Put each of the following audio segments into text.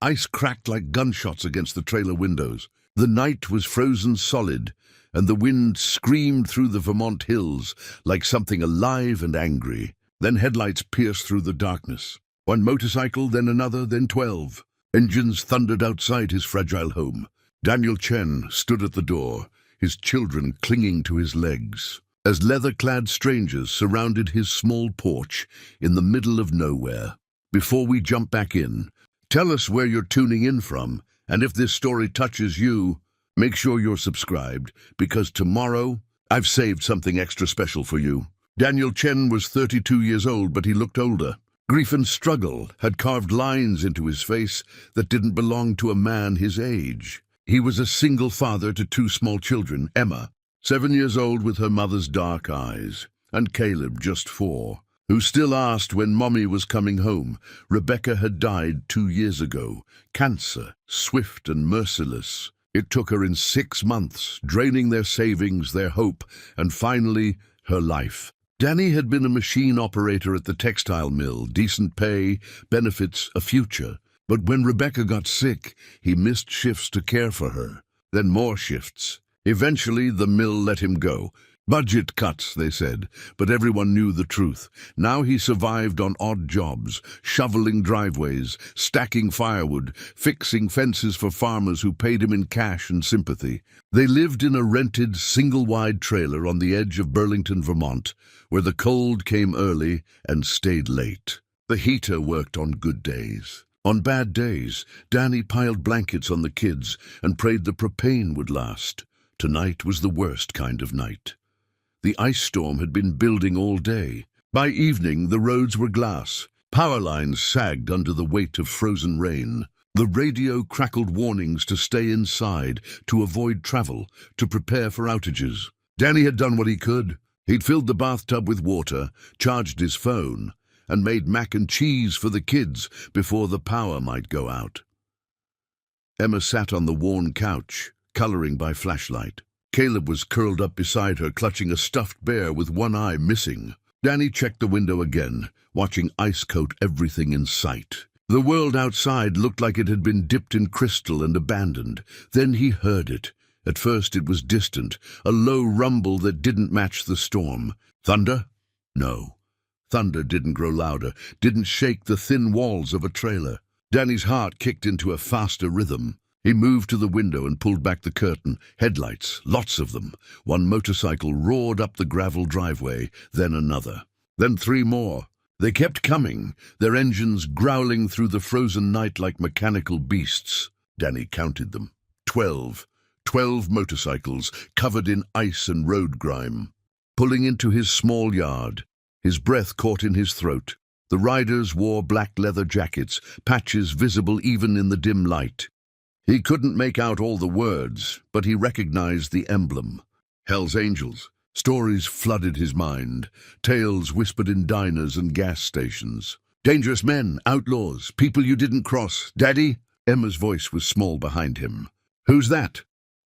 Ice cracked like gunshots against the trailer windows. The night was frozen solid, and the wind screamed through the Vermont hills like something alive and angry. Then headlights pierced through the darkness. One motorcycle, then another, then 12. Engines thundered outside his fragile home. Daniel Chen stood at the door, his children clinging to his legs, as leather-clad strangers surrounded his small porch in the middle of nowhere. Before we jump back in, tell us where you're tuning in from, and if this story touches you, make sure you're subscribed, because tomorrow I've saved something extra special for you. Daniel Chen was 32 years old, but he looked older. Grief and struggle had carved lines into his face that didn't belong to a man his age. He was a single father to 2 small children, Emma, 7 years old with her mother's dark eyes, and Caleb, just 4, who still asked when Mommy was coming home. Rebecca had died 2 years ago. Cancer, swift and merciless. It took her in 6 months, draining their savings, their hope, and finally, her life. Danny had been a machine operator at the textile mill, decent pay, benefits, a future. But when Rebecca got sick, he missed shifts to care for her. Then more shifts. Eventually, the mill let him go. Budget cuts, they said, but everyone knew the truth. Now he survived on odd jobs, shoveling driveways, stacking firewood, fixing fences for farmers who paid him in cash and sympathy. They lived in a rented, single-wide trailer on the edge of Burlington, Vermont, where the cold came early and stayed late. The heater worked on good days. On bad days, Danny piled blankets on the kids and prayed the propane would last. Tonight was the worst kind of night. The ice storm had been building all day. By evening, the roads were glass. Power lines sagged under the weight of frozen rain. The radio crackled warnings to stay inside, to avoid travel, to prepare for outages. Danny had done what he could. He'd filled the bathtub with water, charged his phone, and made mac and cheese for the kids before the power might go out. Emma sat on the worn couch, coloring by flashlight. Caleb was curled up beside her, clutching a stuffed bear with one eye missing. Danny checked the window again, watching ice coat everything in sight. The world outside looked like it had been dipped in crystal and abandoned. Then he heard it. At first it was distant, a low rumble that didn't match the storm. Thunder? No. Thunder didn't grow louder, didn't shake the thin walls of a trailer. Danny's heart kicked into a faster rhythm. He moved to the window and pulled back the curtain. Headlights, lots of them. One motorcycle roared up the gravel driveway, then another. Then 3 more. They kept coming, their engines growling through the frozen night like mechanical beasts. Danny counted them. 12. 12 motorcycles, covered in ice and road grime. Pulling into his small yard, his breath caught in his throat. The riders wore black leather jackets, patches visible even in the dim light. He couldn't make out all the words, but he recognized the emblem. Hell's Angels. Stories flooded his mind, tales whispered in diners and gas stations. Dangerous men, outlaws, people you didn't cross. Daddy? Emma's voice was small behind him. Who's that?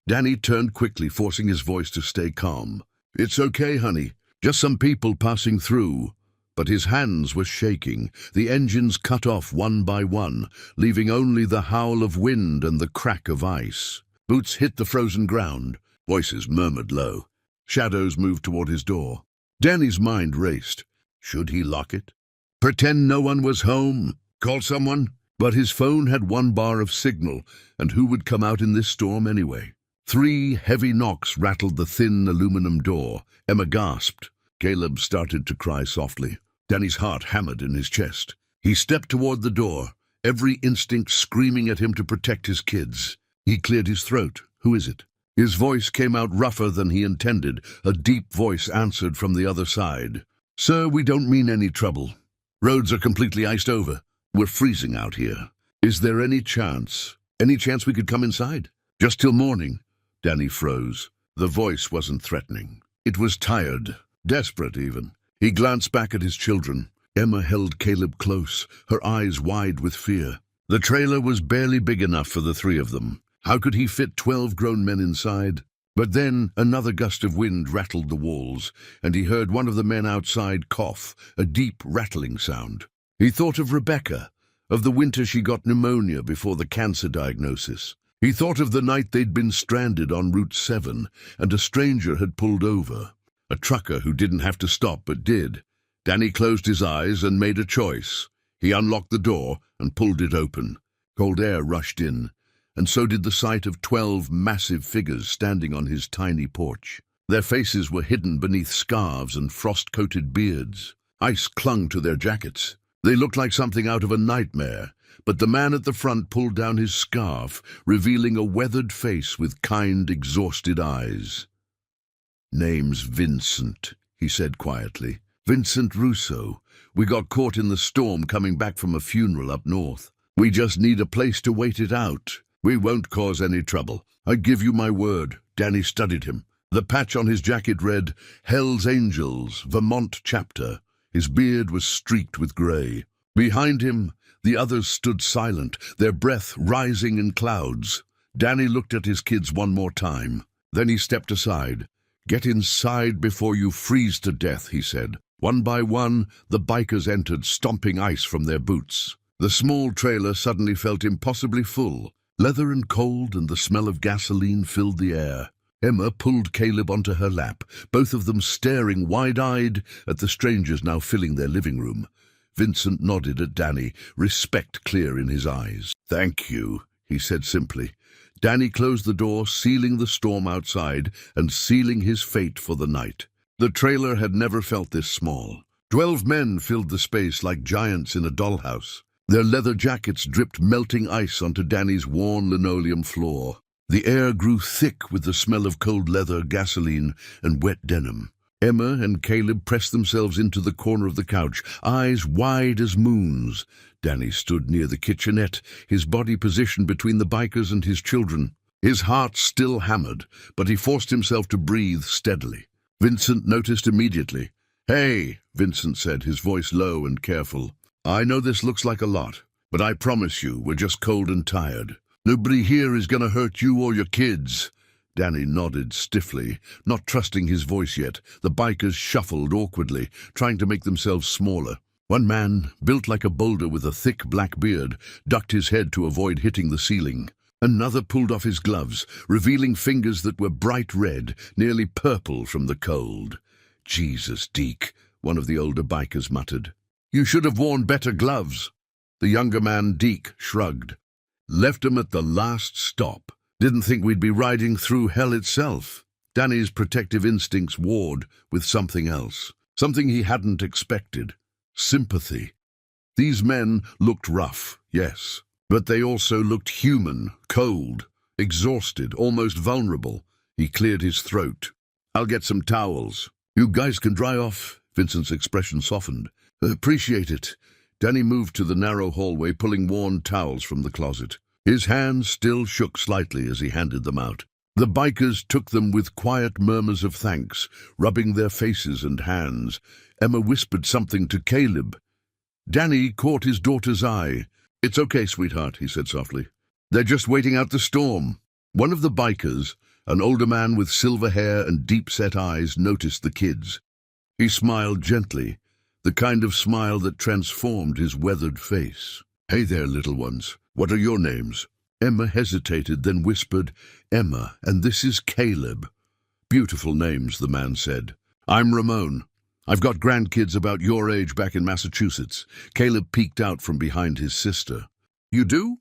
Danny turned quickly, forcing his voice to stay calm. It's okay, honey. Just some people passing through. But his hands were shaking, the engines cut off one by one, leaving only the howl of wind and the crack of ice. Boots hit the frozen ground. Voices murmured low. Shadows moved toward his door. Danny's mind raced. Should he lock it? Pretend no one was home? Call someone? But his phone had 1 bar of signal, and who would come out in this storm anyway? 3 heavy knocks rattled the thin aluminum door. Emma gasped. Caleb started to cry softly. Danny's heart hammered in his chest. He stepped toward the door, every instinct screaming at him to protect his kids. He cleared his throat. Who is it? His voice came out rougher than he intended. A deep voice answered from the other side. Sir, we don't mean any trouble. Roads are completely iced over. We're freezing out here. Is there any chance we could come inside? Just till morning. Danny froze. The voice wasn't threatening. It was tired, desperate even. He glanced back at his children. Emma held Caleb close, her eyes wide with fear. The trailer was barely big enough for the 3 of them. How could he fit 12 grown men inside? But then another gust of wind rattled the walls, and he heard one of the men outside cough, a deep rattling sound. He thought of Rebecca, of the winter she got pneumonia before the cancer diagnosis. He thought of the night they'd been stranded on Route 7 and a stranger had pulled over. A trucker who didn't have to stop but did. Danny closed his eyes and made a choice. He unlocked the door and pulled it open. Cold air rushed in, and so did the sight of 12 massive figures standing on his tiny porch. Their faces were hidden beneath scarves and frost-coated beards. Ice clung to their jackets. They looked like something out of a nightmare, but the man at the front pulled down his scarf, revealing a weathered face with kind, exhausted eyes. "Name's Vincent," he said quietly. "Vincent Russo. We got caught in the storm coming back from a funeral up north. We just need a place to wait it out. We won't cause any trouble. I give you my word." Danny studied him. The patch on his jacket read, "Hell's Angels, Vermont Chapter." His beard was streaked with grey. Behind him, the others stood silent, their breath rising in clouds. Danny looked at his kids one more time. Then he stepped aside. "Get inside before you freeze to death," he said. One by one, the bikers entered, stomping ice from their boots. The small trailer suddenly felt impossibly full. Leather and cold and the smell of gasoline filled the air. Emma pulled Caleb onto her lap, both of them staring wide-eyed at the strangers now filling their living room. Vincent nodded at Danny, respect clear in his eyes. "Thank you," he said simply. Danny closed the door, sealing the storm outside and sealing his fate for the night. The trailer had never felt this small. 12 men filled the space like giants in a dollhouse. Their leather jackets dripped melting ice onto Danny's worn linoleum floor. The air grew thick with the smell of cold leather, gasoline, and wet denim. Emma and Caleb pressed themselves into the corner of the couch, eyes wide as moons. Danny stood near the kitchenette, his body positioned between the bikers and his children. His heart still hammered, but he forced himself to breathe steadily. Vincent noticed immediately. "Hey," Vincent said, his voice low and careful. "I know this looks like a lot, but I promise you we're just cold and tired. Nobody here is going to hurt you or your kids." Danny nodded stiffly, not trusting his voice yet. The bikers shuffled awkwardly, trying to make themselves smaller. One man, built like a boulder with a thick black beard, ducked his head to avoid hitting the ceiling. Another pulled off his gloves, revealing fingers that were bright red, nearly purple from the cold. "Jesus, Deke," one of the older bikers muttered. "You should have worn better gloves." The younger man, Deke, shrugged. "Left 'em at the last stop. Didn't think we'd be riding through hell itself." Danny's protective instincts warred with something else, something he hadn't expected. Sympathy. These men looked rough, yes, but they also looked human, cold, exhausted, almost vulnerable. He cleared his throat. "I'll get some towels. You guys can dry off." Vincent's expression softened. "Appreciate it." Danny moved to the narrow hallway, pulling worn towels from the closet. His hands still shook slightly as he handed them out. The bikers took them with quiet murmurs of thanks, rubbing their faces and hands. Emma whispered something to Caleb. Danny caught his daughter's eye. "It's okay, sweetheart," he said softly. "They're just waiting out the storm." One of the bikers, an older man with silver hair and deep-set eyes, noticed the kids. He smiled gently, the kind of smile that transformed his weathered face. "Hey there, little ones. What are your names?" Emma hesitated, then whispered, "Emma, and this is Caleb." "Beautiful names," the man said. "I'm Ramon. I've got grandkids about your age back in Massachusetts." Caleb peeked out from behind his sister. "You do?"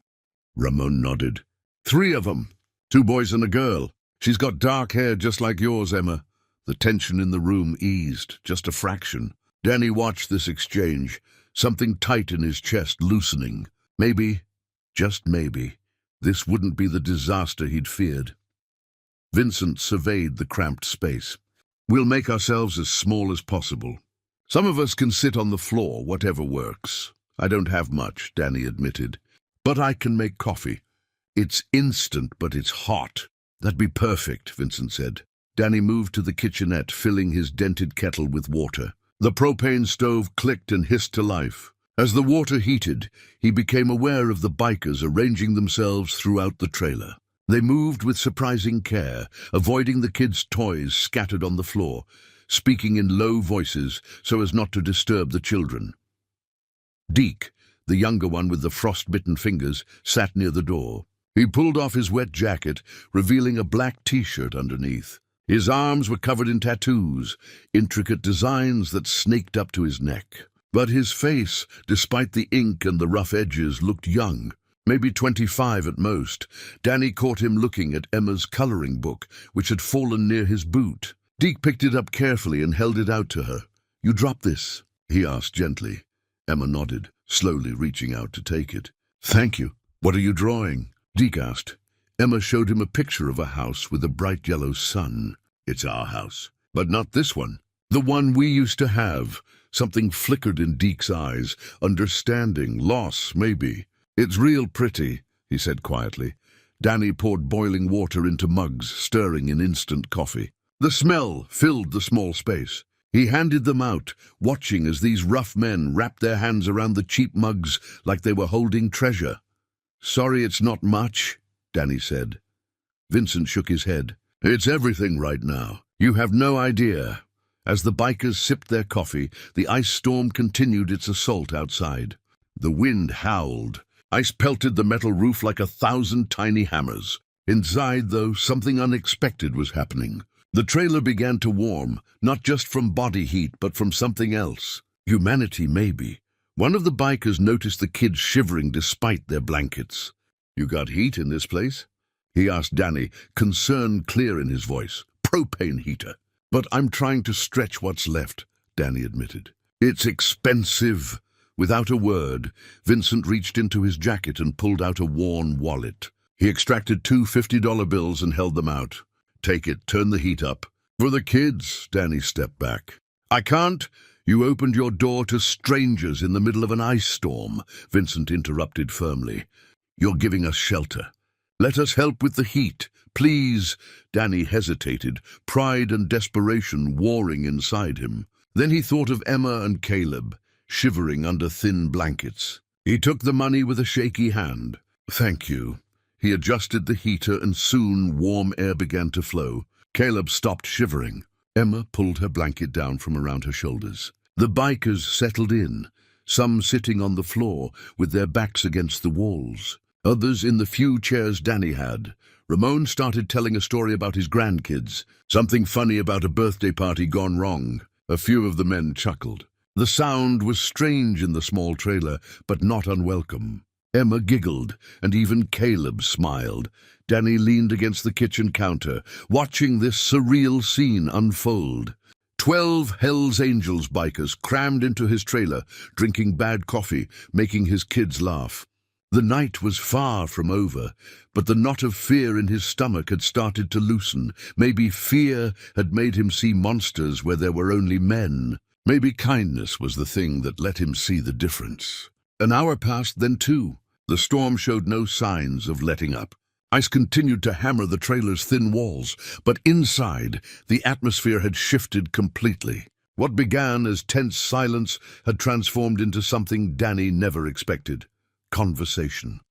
Ramon nodded. "3 of them. 2 boys and a girl. She's got dark hair just like yours, Emma." The tension in the room eased, just a fraction. Danny watched this exchange, something tight in his chest loosening. Maybe, just maybe, this wouldn't be the disaster he'd feared. Vincent surveyed the cramped space. "We'll make ourselves as small as possible. Some of us can sit on the floor, whatever works." "I don't have much," Danny admitted. "But I can make coffee. It's instant, but it's hot." "That'd be perfect," Vincent said. Danny moved to the kitchenette, filling his dented kettle with water. The propane stove clicked and hissed to life. As the water heated, he became aware of the bikers arranging themselves throughout the trailer. They moved with surprising care, avoiding the kids' toys scattered on the floor, speaking in low voices so as not to disturb the children. Deke, The younger one with the frost-bitten fingers sat near the door. He pulled off his wet jacket, revealing a black t-shirt underneath. His arms were covered in tattoos, intricate designs that snaked up to his neck. But his face, despite the ink and the rough edges, looked young, maybe 25 at most. Danny caught him looking at Emma's coloring book, which had fallen near his boot. Deke picked it up carefully and held it out to her. "You dropped this?" he asked gently. Emma nodded, slowly reaching out to take it. "Thank you. What are you drawing?" Deke asked. Emma showed him a picture of a house with a bright yellow sun. "It's our house, but not this one. The one we used to have." Something flickered in Deke's eyes. Understanding, loss, maybe. "It's real pretty," he said quietly. Danny poured boiling water into mugs, stirring in instant coffee. The smell filled the small space. He handed them out, watching as these rough men wrapped their hands around the cheap mugs like they were holding treasure. "Sorry it's not much," Danny said. Vincent shook his head. "It's everything right now. You have no idea." As the bikers sipped their coffee, the ice storm continued its assault outside. The wind howled. Ice pelted the metal roof like 1,000 tiny hammers. Inside, though, something unexpected was happening. The trailer began to warm, not just from body heat, but from something else. Humanity, maybe. One of the bikers noticed the kids shivering despite their blankets. "You got heat in this place?" he asked Danny, concern clear in his voice. "Propane heater." "But I'm trying to stretch what's left," Danny admitted. "It's expensive." Without a word, Vincent reached into his jacket and pulled out a worn wallet. He extracted 2 $50 bills and held them out. "Take it, turn the heat up." "For the kids," Danny stepped back. "I can't." "You opened your door to strangers in the middle of an ice storm," Vincent interrupted firmly. "You're giving us shelter. Let us help with the heat, please." Danny hesitated, pride and desperation warring inside him. Then he thought of Emma and Caleb, shivering under thin blankets. He took the money with a shaky hand. "Thank you." He adjusted the heater and soon warm air began to flow. Caleb stopped shivering. Emma pulled her blanket down from around her shoulders. The bikers settled in, some sitting on the floor with their backs against the walls, others in the few chairs Danny had. Ramon started telling a story about his grandkids, something funny about a birthday party gone wrong. A few of the men chuckled. The sound was strange in the small trailer, but not unwelcome. Emma giggled, and even Caleb smiled. Danny leaned against the kitchen counter, watching this surreal scene unfold. 12 Hell's Angels bikers crammed into his trailer, drinking bad coffee, making his kids laugh. The night was far from over, but the knot of fear in his stomach had started to loosen. Maybe fear had made him see monsters where there were only men. Maybe kindness was the thing that let him see the difference. An hour passed, then 2. The storm showed no signs of letting up. Ice continued to hammer the trailer's thin walls, but inside, the atmosphere had shifted completely. What began as tense silence had transformed into something Danny never expected. Conversation.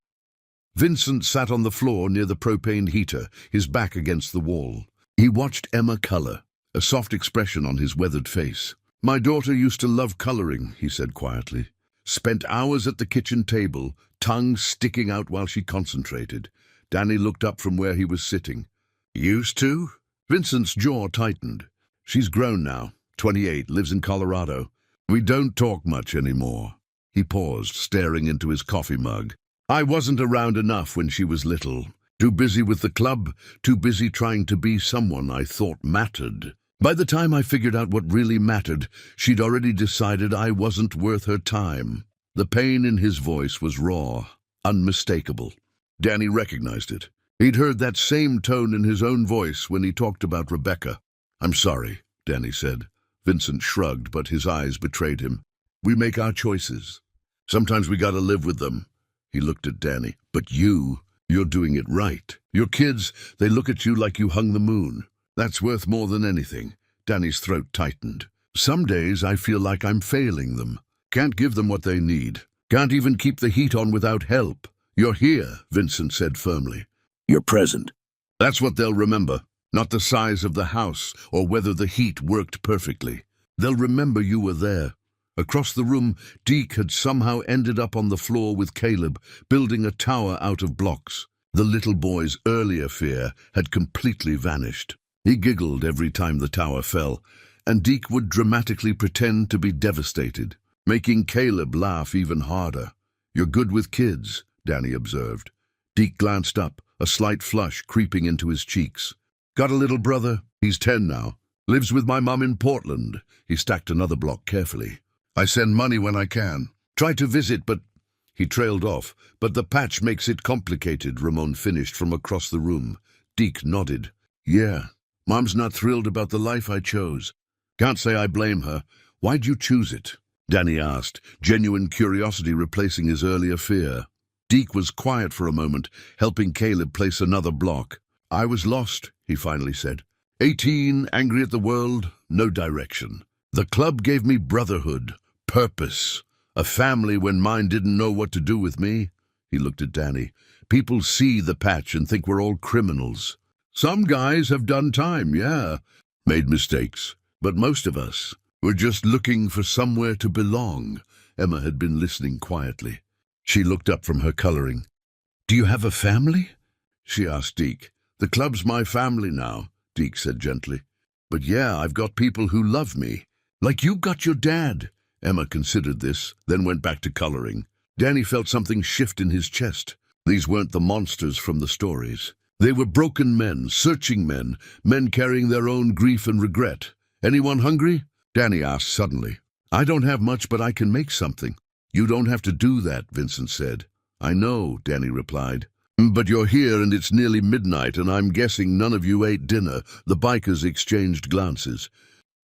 Vincent sat on the floor near the propane heater, his back against the wall. He watched Emma color, a soft expression on his weathered face. "My daughter used to love coloring," he said quietly. "Spent hours at the kitchen table, tongue sticking out while she concentrated." Danny looked up from where he was sitting. "Used to?" Vincent's jaw tightened. "She's grown now, 28, lives in Colorado. We don't talk much anymore." He paused, staring into his coffee mug. "I wasn't around enough when she was little. Too busy with the club, too busy trying to be someone I thought mattered. By the time I figured out what really mattered, she'd already decided I wasn't worth her time." The pain in his voice was raw, unmistakable. Danny recognized it. He'd heard that same tone in his own voice when he talked about Rebecca. "I'm sorry," Danny said. Vincent shrugged, but his eyes betrayed him. "We make our choices. Sometimes we gotta live with them." He looked at Danny. "But you're doing it right. Your kids, they look at you like you hung the moon. That's worth more than anything." Danny's throat tightened. "Some days I feel like I'm failing them. Can't give them what they need. Can't even keep the heat on without help." "You're here," Vincent said firmly. "You're present." That's what they'll remember, not the size of the house or whether the heat worked perfectly. They'll remember you were there. Across the room, Deke had somehow ended up on the floor with Caleb, building a tower out of blocks. The little boy's earlier fear had completely vanished. He giggled every time the tower fell, and Deke would dramatically pretend to be devastated, making Caleb laugh even harder. "You're good with kids," Danny observed. Deke glanced up, a slight flush creeping into his cheeks. "Got a little brother. He's 10 now. Lives with my mum in Portland." He stacked another block carefully. "I send money when I can. Try to visit, but—" He trailed off. "But the patch makes it complicated," Ramon finished from across the room. Deke nodded. "Yeah, Mom's not thrilled about the life I chose. Can't say I blame her. Why'd you choose it?" Danny asked, genuine curiosity replacing his earlier fear. Deke was quiet for a moment, helping Caleb place another block. "I was lost," he finally said. 18, angry at the world, no direction. The club gave me brotherhood, purpose, a family when mine didn't know what to do with me." He looked at Danny. "People see the patch and think we're all criminals. Some guys have done time, yeah, made mistakes. But most of us, we're just looking for somewhere to belong." Emma had been listening quietly. She looked up from her coloring. "Do you have a family?" she asked Deke. "The club's my family now," Deke said gently. "But yeah, I've got people who love me. Like you got your dad." Emma considered this, then went back to coloring. Danny felt something shift in his chest. These weren't the monsters from the stories. They were broken men, searching men, men carrying their own grief and regret. "Anyone hungry?" Danny asked suddenly. "I don't have much, but I can make something." "You don't have to do that," Vincent said. "I know," Danny replied. "But you're here and it's nearly midnight and I'm guessing none of you ate dinner." The bikers exchanged glances.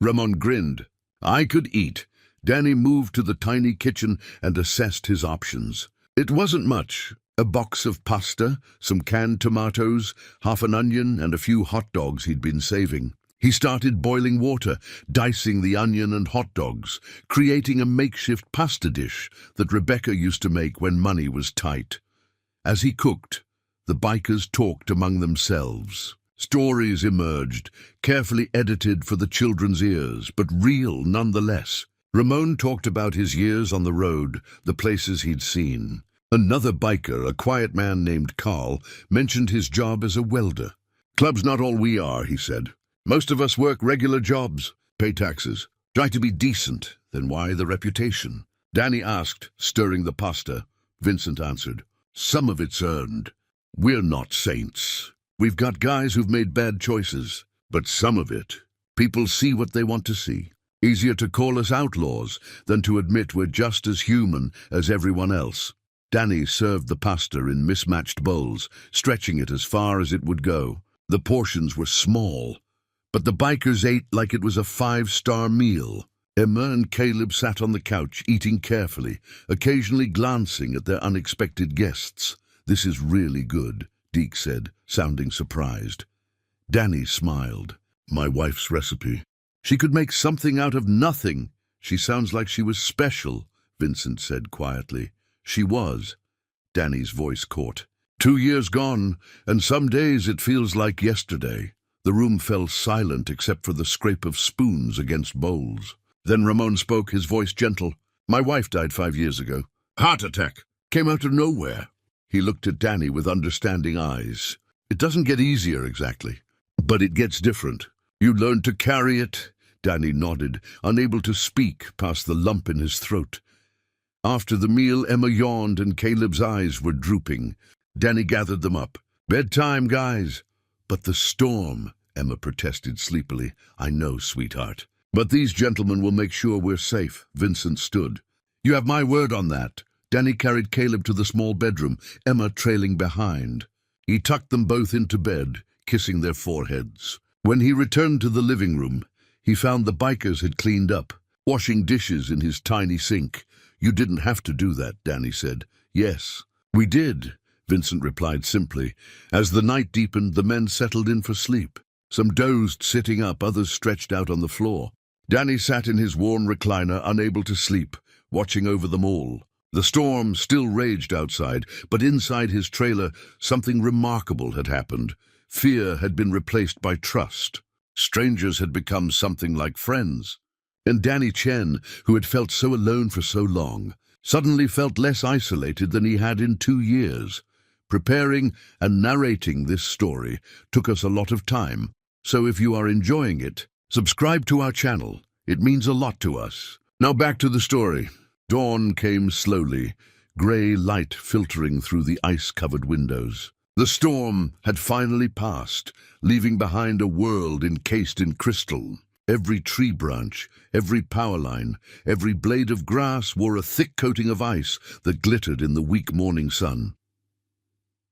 Ramon grinned. "I could eat." Danny moved to the tiny kitchen and assessed his options. It wasn't much. A box of pasta, some canned tomatoes, half an onion and a few hot dogs he'd been saving. He started boiling water, dicing the onion and hot dogs, creating a makeshift pasta dish that Rebecca used to make when money was tight. As he cooked, the bikers talked among themselves. Stories emerged, carefully edited for the children's ears, but real nonetheless. Ramon talked about his years on the road, the places he'd seen. Another biker, a quiet man named Carl, mentioned his job as a welder. "Club's not all we are," he said. "Most of us work regular jobs, pay taxes, try to be decent. Then why the reputation?" Danny asked, stirring the pasta. Vincent answered, "Some of it's earned. We're not saints. We've got guys who've made bad choices, but some of it, people see what they want to see. Easier to call us outlaws than to admit we're just as human as everyone else." Danny served the pasta in mismatched bowls, stretching it as far as it would go. The portions were small, but the bikers ate like it was a 5-star meal. Emma and Caleb sat on the couch, eating carefully, occasionally glancing at their unexpected guests. "This is really good," Deke said, sounding surprised. Danny smiled. "My wife's recipe. She could make something out of nothing." "She sounds like she was special," Vincent said quietly. "She was." Danny's voice caught. 2 years gone, and some days it feels like yesterday." The room fell silent except for the scrape of spoons against bowls. Then Ramon spoke, his voice gentle. "My wife died 5 years ago. Heart attack. Came out of nowhere." He looked at Danny with understanding eyes. "It doesn't get easier exactly, but it gets different. You learn to carry it." Danny nodded, unable to speak past the lump in his throat. After the meal, Emma yawned and Caleb's eyes were drooping. Danny gathered them up. "Bedtime, guys." "But the storm," Emma protested sleepily. "I know, sweetheart. But these gentlemen will make sure we're safe." Vincent stood. "You have my word on that." Danny carried Caleb to the small bedroom, Emma trailing behind. He tucked them both into bed, kissing their foreheads. When he returned to the living room, he found the bikers had cleaned up, washing dishes in his tiny sink. "You didn't have to do that," Danny said. "Yes, we did," Vincent replied simply. As the night deepened, the men settled in for sleep. Some dozed sitting up, others stretched out on the floor. Danny sat in his worn recliner, unable to sleep, watching over them all. The storm still raged outside, but inside his trailer, something remarkable had happened. Fear had been replaced by trust. Strangers had become something like friends. And Danny Chen, who had felt so alone for so long, suddenly felt less isolated than he had in 2 years. Preparing and narrating this story took us a lot of time, so if you are enjoying it, subscribe to our channel. It means a lot to us. Now back to the story. Dawn came slowly, grey light filtering through the ice-covered windows. The storm had finally passed, leaving behind a world encased in crystal. Every tree branch, every power line, every blade of grass wore a thick coating of ice that glittered in the weak morning sun.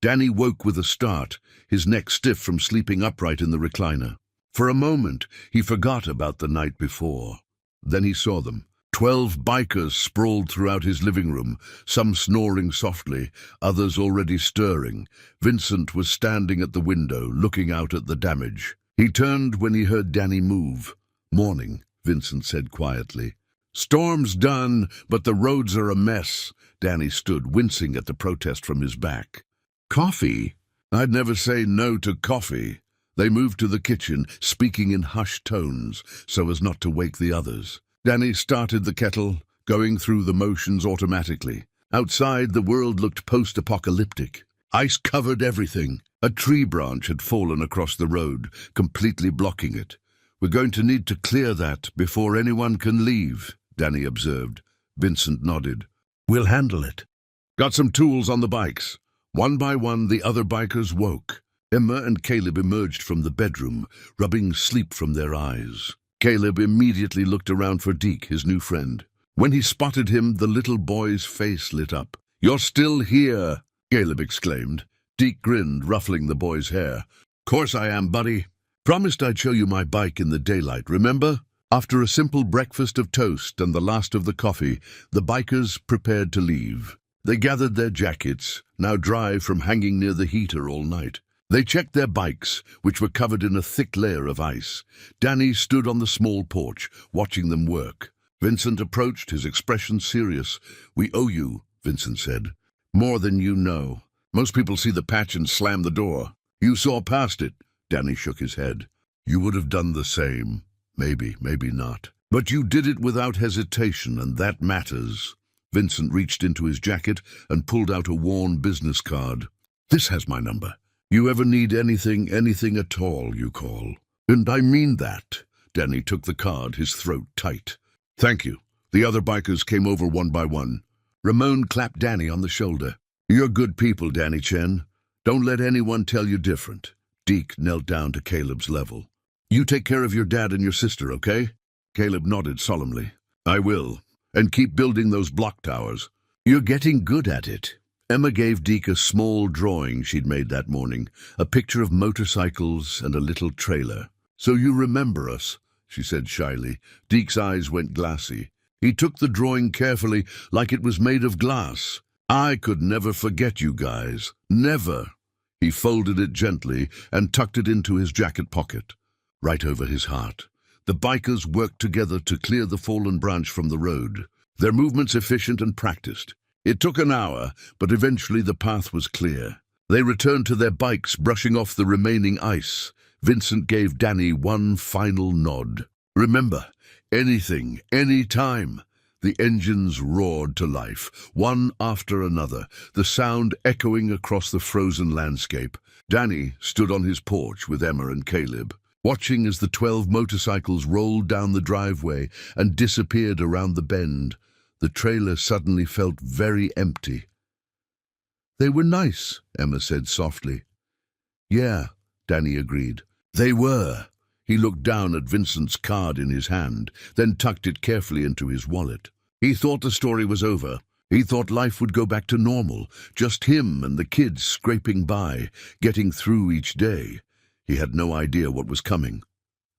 Danny woke with a start, his neck stiff from sleeping upright in the recliner. For a moment, he forgot about the night before. Then he saw them. 12 bikers sprawled throughout his living room, some snoring softly, others already stirring. Vincent was standing at the window, looking out at the damage. He turned when he heard Danny move. "Morning," Vincent said quietly. "Storm's done, but the roads are a mess." Danny stood, wincing at the protest from his back. "Coffee? I'd never say no to coffee." They moved to the kitchen, speaking in hushed tones, so as not to wake the others. Danny started the kettle, going through the motions automatically. Outside, the world looked post-apocalyptic. Ice covered everything. A tree branch had fallen across the road, completely blocking it. "We're going to need to clear that before anyone can leave," Danny observed. Vincent nodded. "We'll handle it." "Got some tools on the bikes." One by one, the other bikers woke. Emma and Caleb emerged from the bedroom, rubbing sleep from their eyes. Caleb immediately looked around for Deke, his new friend. When he spotted him, the little boy's face lit up. "You're still here," Caleb exclaimed. Deke grinned, ruffling the boy's hair. "Course I am, buddy. Promised I'd show you my bike in the daylight, remember?" After a simple breakfast of toast and the last of the coffee, the bikers prepared to leave. They gathered their jackets, now dry from hanging near the heater all night. They checked their bikes, which were covered in a thick layer of ice. Danny stood on the small porch, watching them work. Vincent approached, his expression serious. "We owe you," Vincent said. "More than you know. Most people see the patch and slam the door. You saw past it." Danny shook his head. "You would have done the same. Maybe, maybe not. But you did it without hesitation, and that matters." Vincent reached into his jacket and pulled out a worn business card. "This has my number. You ever need anything at all, you call." "And I mean that." Danny took the card, his throat tight. "Thank you." The other bikers came over one by one. Ramon clapped Danny on the shoulder. "You're good people, Danny Chen. Don't let anyone tell you different." Deke knelt down to Caleb's level. "You take care of your dad and your sister, okay?" Caleb nodded solemnly. "I will. And keep building those block towers." "You're getting good at it." Emma gave Deke a small drawing she'd made that morning, a picture of motorcycles and a little trailer. "So you remember us," she said shyly. Deke's eyes went glassy. He took the drawing carefully, like it was made of glass. "I could never forget you guys. Never." He folded it gently and tucked it into his jacket pocket, right over his heart. The bikers worked together to clear the fallen branch from the road, their movements efficient and practiced. It took an hour, but eventually the path was clear. They returned to their bikes, brushing off the remaining ice. Vincent gave Danny one final nod. "Remember, anything, any time." The engines roared to life, one after another, the sound echoing across the frozen landscape. Danny stood on his porch with Emma and Caleb, watching as the 12 motorcycles rolled down the driveway and disappeared around the bend. The trailer suddenly felt very empty. "They were nice," Emma said softly. "Yeah," Danny agreed. "They were." He looked down at Vincent's card in his hand, then tucked it carefully into his wallet. He thought the story was over. He thought life would go back to normal, just him and the kids scraping by, getting through each day. He had no idea what was coming.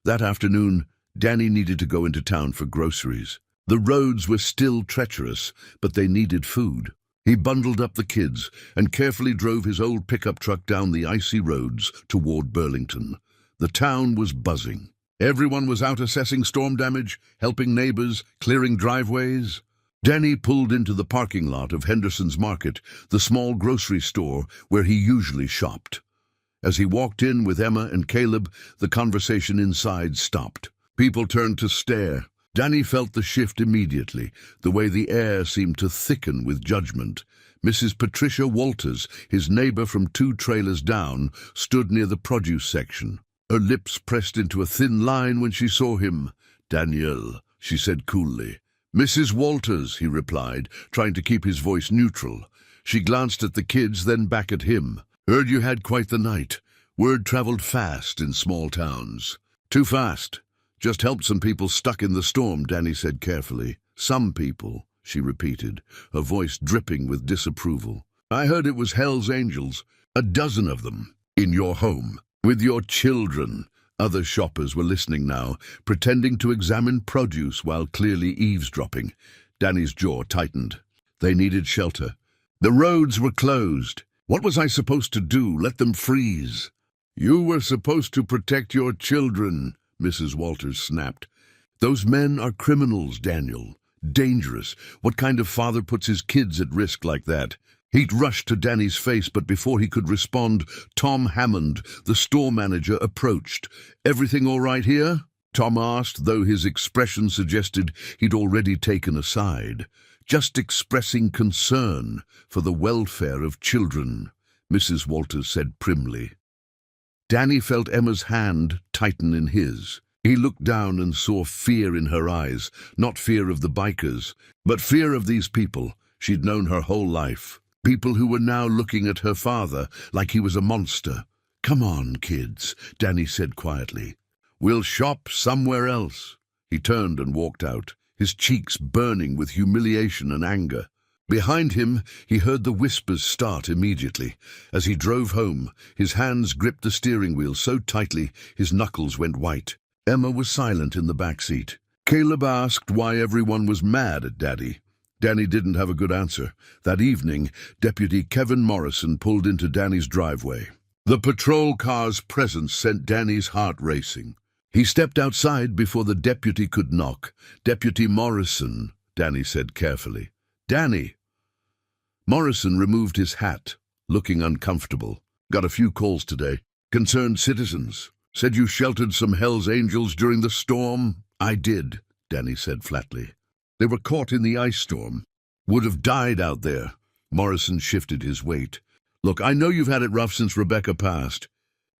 That afternoon, Danny needed to go into town for groceries. The roads were still treacherous, but they needed food. He bundled up the kids and carefully drove his old pickup truck down the icy roads toward Burlington. The town was buzzing. Everyone was out assessing storm damage, helping neighbors, clearing driveways. Danny pulled into the parking lot of Henderson's Market, the small grocery store where he usually shopped. As he walked in with Emma and Caleb, the conversation inside stopped. People turned to stare. Danny felt the shift immediately, the way the air seemed to thicken with judgment. Mrs. Patricia Walters, his neighbor from 2 trailers down, stood near the produce section. Her lips pressed into a thin line when she saw him. "Daniel," she said coolly. "Mrs. Walters," he replied, trying to keep his voice neutral. She glanced at the kids, then back at him. "Heard you had quite the night. Word traveled fast in small towns." "Too fast. Just helped some people stuck in the storm," Danny said carefully. "Some people," she repeated, her voice dripping with disapproval. "I heard it was Hell's Angels, a dozen of them, in your home, with your children." Other shoppers were listening now, pretending to examine produce while clearly eavesdropping. Danny's jaw tightened. They needed shelter. The roads were closed. What was I supposed to do? Let them freeze? "You were supposed to protect your children," Mrs. Walters snapped. "Those men are criminals, Daniel. Dangerous. What kind of father puts his kids at risk like that?" Heat rushed to Danny's face, but before he could respond, Tom Hammond, the store manager, approached. "Everything all right here?" Tom asked, though his expression suggested he'd already taken a side. "Just expressing concern for the welfare of children," Mrs. Walters said primly. Danny felt Emma's hand tighten in his. He looked down and saw fear in her eyes, not fear of the bikers, but fear of these people she'd known her whole life. People who were now looking at her father like he was a monster. "Come on, kids," Danny said quietly. "We'll shop somewhere else." He turned and walked out, his cheeks burning with humiliation and anger. Behind him, he heard the whispers start immediately. As he drove home, his hands gripped the steering wheel so tightly his knuckles went white. Emma was silent in the back seat. Caleb asked why everyone was mad at Daddy. Danny didn't have a good answer. That evening, Deputy Kevin Morrison pulled into Danny's driveway. The patrol car's presence sent Danny's heart racing. He stepped outside before the deputy could knock. "Deputy Morrison," Danny said carefully. "Danny." Morrison removed his hat, looking uncomfortable. "Got a few calls today. Concerned citizens. Said you sheltered some Hell's Angels during the storm?" "I did," Danny said flatly. "They were caught in the ice storm. Would have died out there." Morrison shifted his weight. "Look, I know you've had it rough since Rebecca passed,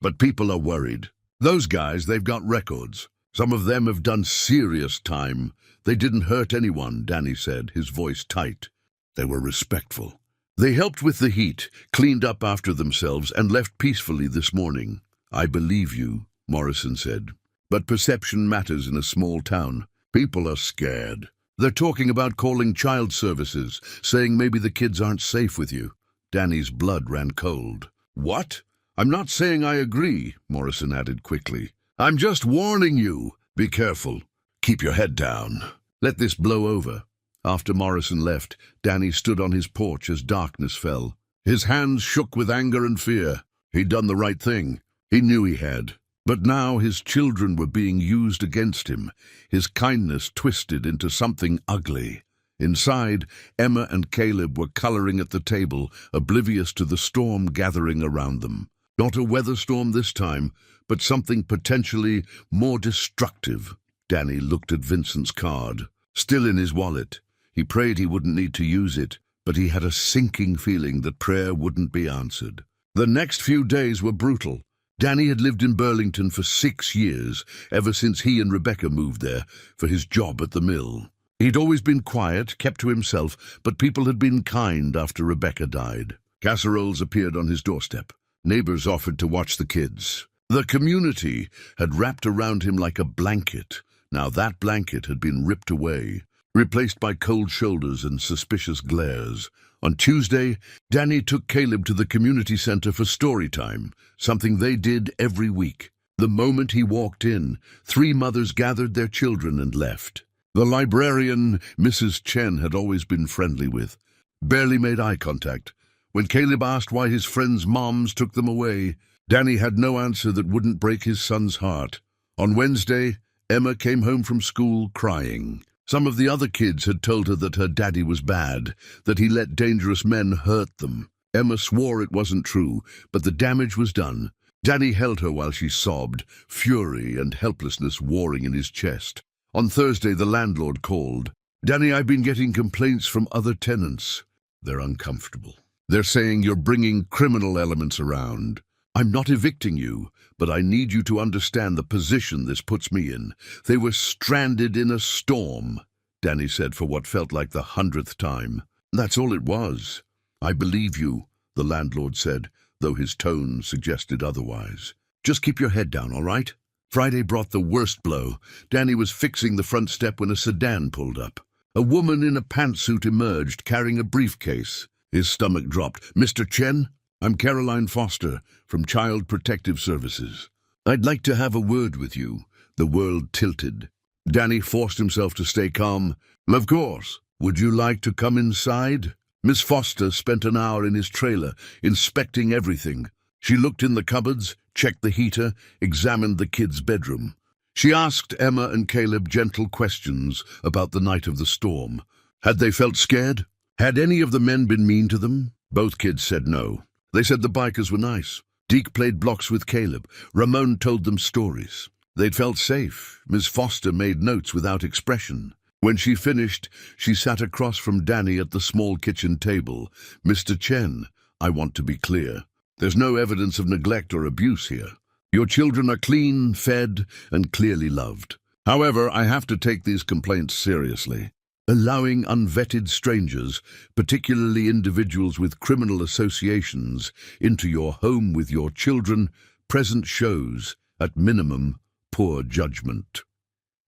but people are worried. Those guys, they've got records. Some of them have done serious time. They didn't hurt anyone," Danny said, his voice tight. "They were respectful. They helped with the heat, cleaned up after themselves, and left peacefully this morning." "I believe you," Morrison said. "But perception matters in a small town. People are scared. They're talking about calling child services, saying maybe the kids aren't safe with you." Danny's blood ran cold. "What? I'm not saying I agree," Morrison added quickly. "I'm just warning you. Be careful. Keep your head down. Let this blow over." After Morrison left, Danny stood on his porch as darkness fell. His hands shook with anger and fear. He'd done the right thing. He knew he had. But now his children were being used against him, his kindness twisted into something ugly. Inside, Emma and Caleb were coloring at the table, oblivious to the storm gathering around them. Not a weather storm this time, but something potentially more destructive. Danny looked at Vincent's card, still in his wallet. He prayed he wouldn't need to use it, but he had a sinking feeling that prayer wouldn't be answered. The next few days were brutal. Danny had lived in Burlington for 6 years, ever since he and Rebecca moved there for his job at the mill. He'd always been quiet, kept to himself, but people had been kind after Rebecca died. Casseroles appeared on his doorstep. Neighbors offered to watch the kids. The community had wrapped around him like a blanket. Now that blanket had been ripped away, replaced by cold shoulders and suspicious glares. On Tuesday, Danny took Caleb to the community center for story time, something they did every week. The moment he walked in, 3 mothers gathered their children and left. The librarian, Mrs. Chen, had always been friendly with. Barely made eye contact. When Caleb asked why his friends' moms took them away, Danny had no answer that wouldn't break his son's heart. On Wednesday, Emma came home from school crying. Some of the other kids had told her that her daddy was bad, that he let dangerous men hurt them. Emma swore it wasn't true, but the damage was done. Danny held her while she sobbed, fury and helplessness warring in his chest. On Thursday, the landlord called. "Danny, I've been getting complaints from other tenants. They're uncomfortable. They're saying you're bringing criminal elements around. I'm not evicting you, but I need you to understand the position this puts me in. They were stranded in a storm," Danny said for what felt like the 100th time. "That's all it was." "I believe you," the landlord said, though his tone suggested otherwise. "Just keep your head down, all right?" Friday brought the worst blow. Danny was fixing the front step when a sedan pulled up. A woman in a pantsuit emerged, carrying a briefcase. His stomach dropped. "Mr. Chen? I'm Caroline Foster, from Child Protective Services. I'd like to have a word with you." The world tilted. Danny forced himself to stay calm. "Of course. Would you like to come inside?" Miss Foster spent an hour in his trailer, inspecting everything. She looked in the cupboards, checked the heater, examined the kids' bedroom. She asked Emma and Caleb gentle questions about the night of the storm. Had they felt scared? Had any of the men been mean to them? Both kids said no. They said the bikers were nice. Deke played blocks with Caleb. Ramon told them stories. They'd felt safe. Miss Foster made notes without expression. When she finished, she sat across from Danny at the small kitchen table. "Mr. Chen, I want to be clear. There's no evidence of neglect or abuse here. Your children are clean, fed, and clearly loved. However, I have to take these complaints seriously. Allowing unvetted strangers, particularly individuals with criminal associations, into your home with your children present shows, at minimum, poor judgment."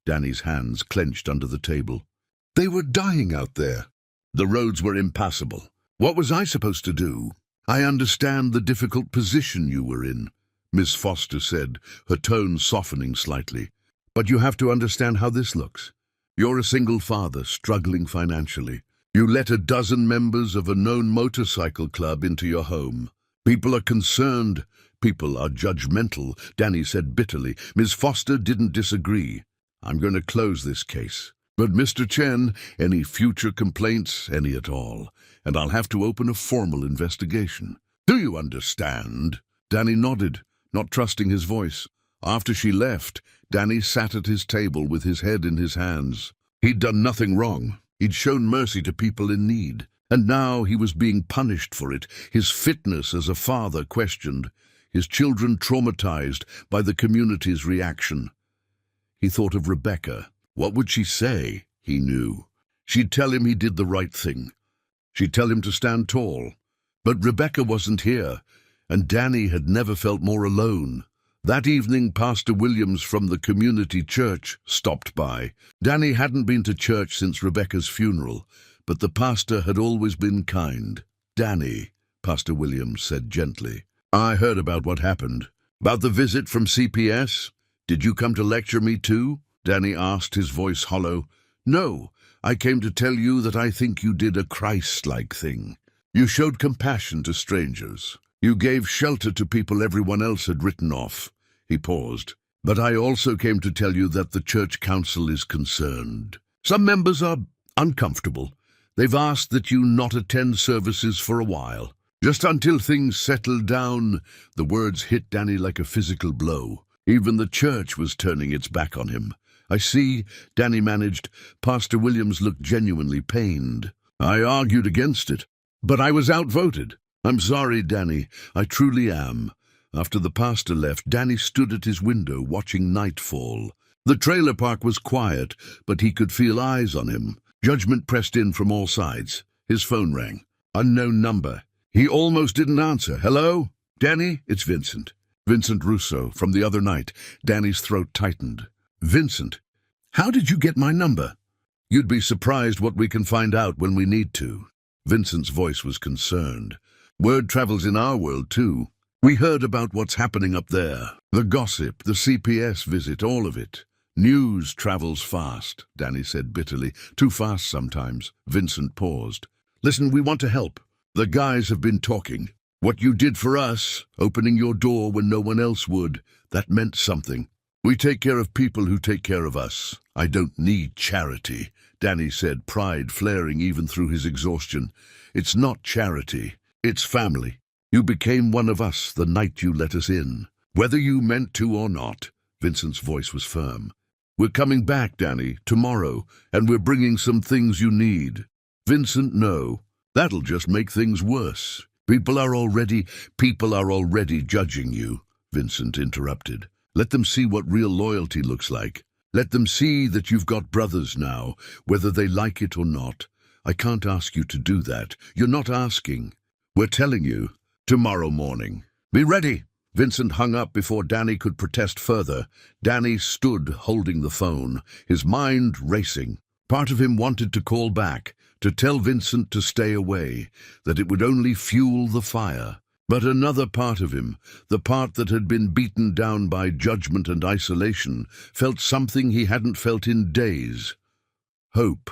Danny's hands clenched under the table. "They were dying out there. The roads were impassable. What was I supposed to do?" "I understand the difficult position you were in," Miss Foster said, her tone softening slightly. "But you have to understand how this looks. You're a single father struggling financially. You let a dozen members of a known motorcycle club into your home. People are concerned. People are judgmental," Danny said bitterly. Miss Foster didn't disagree. "I'm going to close this case. But Mr. Chen, any future complaints, any at all, and I'll have to open a formal investigation. Do you understand?" Danny nodded, not trusting his voice. After she left, Danny sat at his table with his head in his hands. He'd done nothing wrong. He'd shown mercy to people in need. And now he was being punished for it, his fitness as a father questioned, his children traumatized by the community's reaction. He thought of Rebecca. What would she say? He knew. She'd tell him he did the right thing. She'd tell him to stand tall. But Rebecca wasn't here, and Danny had never felt more alone. That evening, Pastor Williams from the community church stopped by. Danny hadn't been to church since Rebecca's funeral, but the pastor had always been kind. "Danny," Pastor Williams said gently, "I heard about what happened. About the visit from CPS? Did you come to lecture me too?" Danny asked, his voice hollow. "No, I came to tell you that I think you did a Christ-like thing. You showed compassion to strangers. You gave shelter to people everyone else had written off." He paused. "But I also came to tell you that the church council is concerned. Some members are uncomfortable. They've asked that you not attend services for a while. Just until things settle down." The words hit Danny like a physical blow. Even the church was turning its back on him. "I see," Danny managed. Pastor Williams looked genuinely pained. "I argued against it, but I was outvoted. I'm sorry, Danny. I truly am." After the pastor left, Danny stood at his window watching nightfall. The trailer park was quiet, but he could feel eyes on him. Judgment pressed in from all sides. His phone rang. Unknown number. He almost didn't answer. "Hello? Danny? It's Vincent." Vincent Russo, from the other night. Danny's throat tightened. "Vincent, how did you get my number?" "You'd be surprised what we can find out when we need to." Vincent's voice was concerned. "Word travels in our world, too. We heard about what's happening up there. The gossip, the CPS visit, all of it. News travels fast," Danny said bitterly. "Too fast sometimes." Vincent paused. "Listen, we want to help. The guys have been talking. What you did for us, opening your door when no one else would, that meant something. We take care of people who take care of us. I don't need charity," Danny said, pride flaring even through his exhaustion. "It's not charity. It's family. You became one of us the night you let us in. Whether you meant to or not." Vincent's voice was firm. "We're coming back, Danny, tomorrow, and we're bringing some things you need." "Vincent, no. That'll just make things worse. People are already judging you," Vincent interrupted. "Let them see what real loyalty looks like. Let them see that you've got brothers now, whether they like it or not. I can't ask you to do that. You're not asking. We're telling you. Tomorrow morning. Be ready." Vincent hung up before Danny could protest further. Danny stood holding the phone, his mind racing. Part of him wanted to call back, to tell Vincent to stay away, that it would only fuel the fire. But another part of him, the part that had been beaten down by judgment and isolation, felt something he hadn't felt in days. Hope.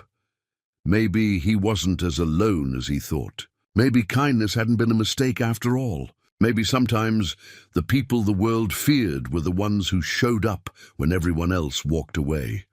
Maybe he wasn't as alone as he thought. Maybe kindness hadn't been a mistake after all. Maybe sometimes the people the world feared were the ones who showed up when everyone else walked away.